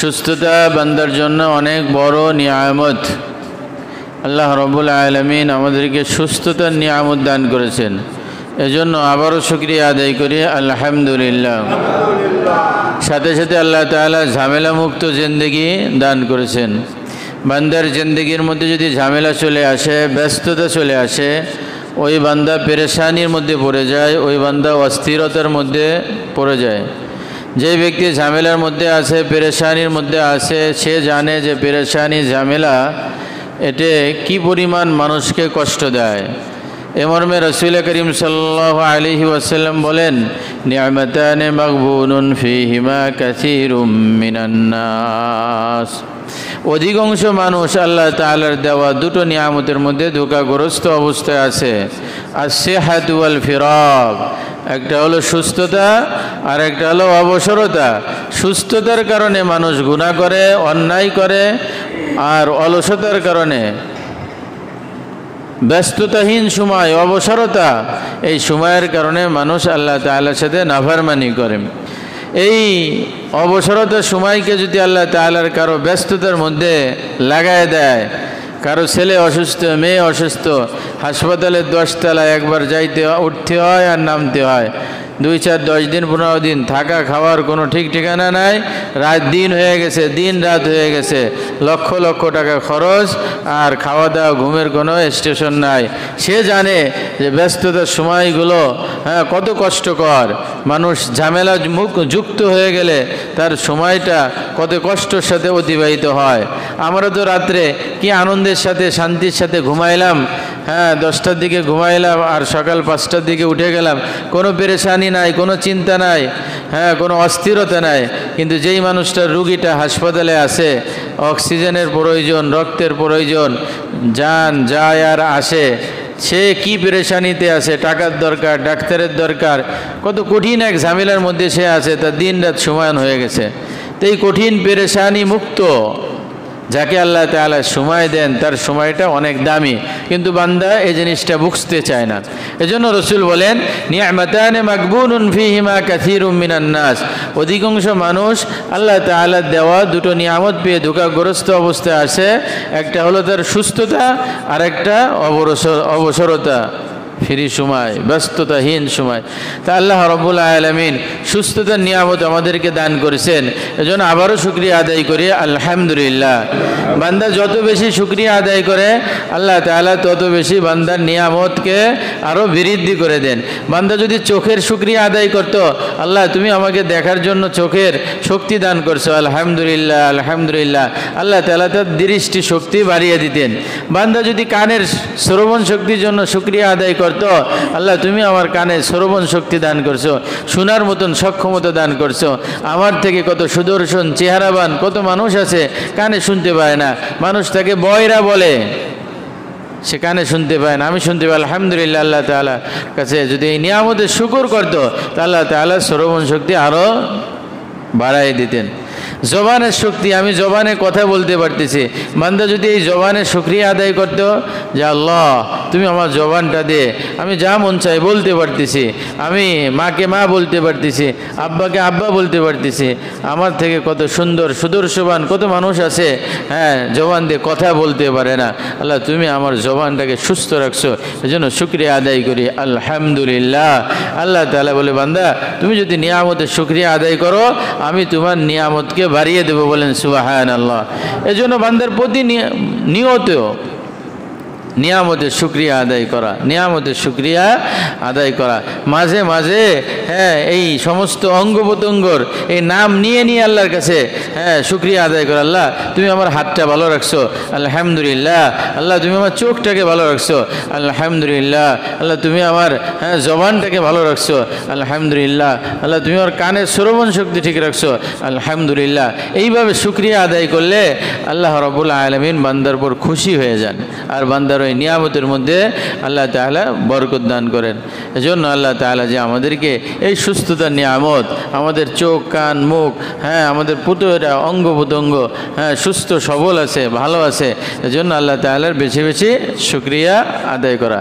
সুস্থতা বান্দার জন্য অনেক বড় নিয়ামত। আল্লাহ রাব্বুল আলামিন আমাদেরকে সুস্থতার নিয়ামত দান করেছেন, এজন্য আবারও শুকরিয়া আদায় করি আলহামদুলিল্লাহ। সাথে সাথে আল্লাহ তাআলা ঝামেলা মুক্ত জিন্দেগি দান করেছেন। বান্দার জিন্দেগির মধ্যে যদি ঝামেলা চলে আসে, ব্যস্ততা চলে আসে, ওই বান্দা পেরেশানির মধ্যে পড়ে যায়, ওই বান্দা অস্থিরতার মধ্যে পড়ে যায়। যে ব্যক্তি ঝামেলার মধ্যে আছে, পেরেশানির মধ্যে আছে, সে জানে যে পেরেশানি ঝামেলা এতে কি পরিমাণ মানুষকে কষ্ট দেয়। এ মর্মে রাসূল করিম সাল্লাল্লাহু আলাইহি ওয়াসাল্লাম বলেন, নি'মাতানে মাগবুনুন ফীহিমা কাসীরুম মিনান নাস। অধিকাংশ মানুষ আল্লাহ তাআলার দেওয়া দুটো নিয়ামতের মধ্যে ধোঁকাগ্রস্ত অবস্থায় আছে। as-সিহহাতু ওয়াল ফিরাগ, একটা হলো সুস্থতা আর একটা হলো অবসরতা। সুস্থতার কারণে মানুষ গুনাহ করে, অন্যায় করে, আর অলসতার কারণে ব্যস্ততাহীন সময়, অবসরতা, এই সময়ের কারণে মানুষ আল্লাহ তাআলার সাথে নাফরমানি করে। এই অবসরতার সময়কে যদি আল্লাহ তাআলার কারো ব্যস্ততার মধ্যে লাগায় দেয়, কারো ছেলে অসুস্থ, মেয়ে অসুস্থ, হাসপাতালের 10 তলায় একবার উঠতে হয় আর নামতে হয়, 2, 4, 10 দিন 15 দিন থাকা খাওয়ার কোনো ঠিক ঠিকানা নাই, রাত দিন হয়ে গেছে, দিন রাত হয়ে গেছে, লক্ষ লক্ষ টাকা খরচ, আর খাওয়া দাওয়া ঘুমের কোনো স্টেশন নাই। সে জানে যে ব্যস্ততার সময়গুলো কত কষ্টকর। মানুষ ঝামেলা যুক্ত হয়ে গেলে তার সময়টা কত কষ্টের সাথে অতিবাহিত হয়। আমরা তো রাত্রে কি আনন্দের সাথে শান্তির সাথে ঘুমাইলাম, 10টার দিকে ঘুমাইলাম আর সকাল 5টার দিকে উঠে গেলাম, কোনো পেরেশানি নাই, কোনো চিন্তা নাই, কোনো অস্থিরতা নাই। কিন্তু যেই মানুষটার রুগীটা হাসপাতালে আছে, অক্সিজেনের প্রয়োজন, রক্তের প্রয়োজন, যান যায় আর আসে, সে কি পেরেশানিতে আছে, টাকার দরকার, ডাক্তারের দরকার, কত কঠিন এক ঝামেলার মধ্যে সে আছে, তার দিন রাত সমান হয়ে গেছে। তো এই কঠিন পেরেশানি মুক্ত যাকে আল্লাহ তাআলা সময় দেন, তার সময়টা অনেক দামি, কিন্তু বান্দা এই জিনিসটা বুঝতে চায় না। এজন্য রাসূল বলেন, নি'মাতানে মাগবুনুন ফীহিমা কাসীরুম মিনান নাস। অধিকাংশ মানুষ আল্লাহ তাআলার দেওয়া দুটো নিয়ামত পেয়ে ধোঁকাগ্রস্ত অবস্থায় আছে। একটা হলো তার সুস্থতা, আর একটা অবসরতা, ফ্রি সময়, ব্যস্ততাহীন সময়। তা আল্লাহ রাব্বুল আলামিন সুস্থতার নিয়ামত আমাদেরকে দান করেছেন, এজন্য আবারও শুকরিয়া আদায় করি আলহামদুলিল্লাহ। বান্দা যত বেশি শুকরিয়া আদায় করে, আল্লাহ তাআলা তত বেশি বান্দার নিয়ামতকে আরও বৃদ্ধি করে দেন। বান্দা যদি চোখের শুকরিয়া আদায় করত, আল্লাহ তুমি আমাকে দেখার জন্য চোখের শক্তি দান করছো, আলহামদুলিল্লাহ আলহামদুলিল্লাহ, আল্লাহ তাআলা তার দৃষ্টি শক্তি বাড়িয়ে দিতেন। বান্দা যদি কানের শ্রবণ শক্তির জন্য শুকরিয়া আদায় করত, আল্লাহ তুমি আমার কানে শ্রবণ শক্তি দান করছো, শোনার মতন সক্ষমতা দান করছো। আমার থেকে কত সুদর্শন চেহারাবান কত মানুষ আছে, কানে শুনতে পায় না, মানুষ তাকে বয়রা বলে, সে কানে শুনতে পায় না, আমি শুনতে পাই। আলহামদুলিল্লাহ, আল্লাহ তাআলা কাছে যদি এই নিয়ামতের শুকর করতো, তা আল্লাহ তাআলা শ্রবণ শক্তি আরও বাড়াই দিতেন। জবানের শক্তি, আমি জবানে কথা বলতে পারতেছি, বান্দা যদি এই জবানের শুকরিয়া আদায় করতো যে আল্লাহ তুমি আমার জবানটা দে, আমি যা মন চাই বলতে পারতেছি, আমি মাকে মা বলতে পারতেছি, আব্বাকে আব্বা বলতে পারতেছি। আমার থেকে কত সুন্দর সুদর্শবান কত মানুষ আছে, জবান দিয়ে কথা বলতে পারে না। আল্লাহ তুমি আমার জবানটাকে সুস্থ রাখছো, এজন্য শুকরিয়া আদায় করি আলহামদুলিল্লাহ। আল্লাহ তাআলা বলে, বান্দা তুমি যদি নিয়ামতের শুকরিয়া আদায় করো, আমি তোমার নিয়ামতকে বাড়িয়ে দেব, বলেন সুবহানাল্লাহ। এজন্য বান্দার প্রতি নিয়ত নিয়ামতের শুকরিয়া আদায় করা, নিয়ামতের শুকরিয়া আদায় করা, মাঝে মাঝে এই সমস্ত অঙ্গ প্রত্যঙ্গর এই নাম নিয়ে নিয়ে আল্লাহর কাছে শুকরিয়া আদায় করা। আল্লাহ তুমি আমার হাতটা ভালো রাখছো, আলহামদুলিল্লাহ। আল্লাহ তুমি আমার চোখটাকে ভালো রাখছো, আলহামদুলিল্লাহ। আল্লাহ তুমি আমার জবানটাকে ভালো রাখছো, আলহামদুলিল্লাহ। আল্লাহ তুমি আমার কানের শ্রবণ শক্তি ঠিক রাখছো, আলহামদুলিল্লাহ। এইভাবে শুকরিয়া আদায় করলে আল্লাহ রাব্বুল আলামিন বান্দার উপর খুশি হয়ে যান, আর বান্দার ওই নিয়ামতের মধ্যে আল্লাহ তাআলা বরকত দান করেন। এজন্য আল্লাহ তাআলা যে আমাদেরকে এই সুস্থতার নিয়ামত, আমাদের চোখ কান মুখ, আমাদের পুতরা অঙ্গ প্রত্যঙ্গ সুস্থ সবল আছে, ভালো আছে, এজন্য আল্লাহ তাআলার বেশি বেশি শুকরিয়া আদায় করা।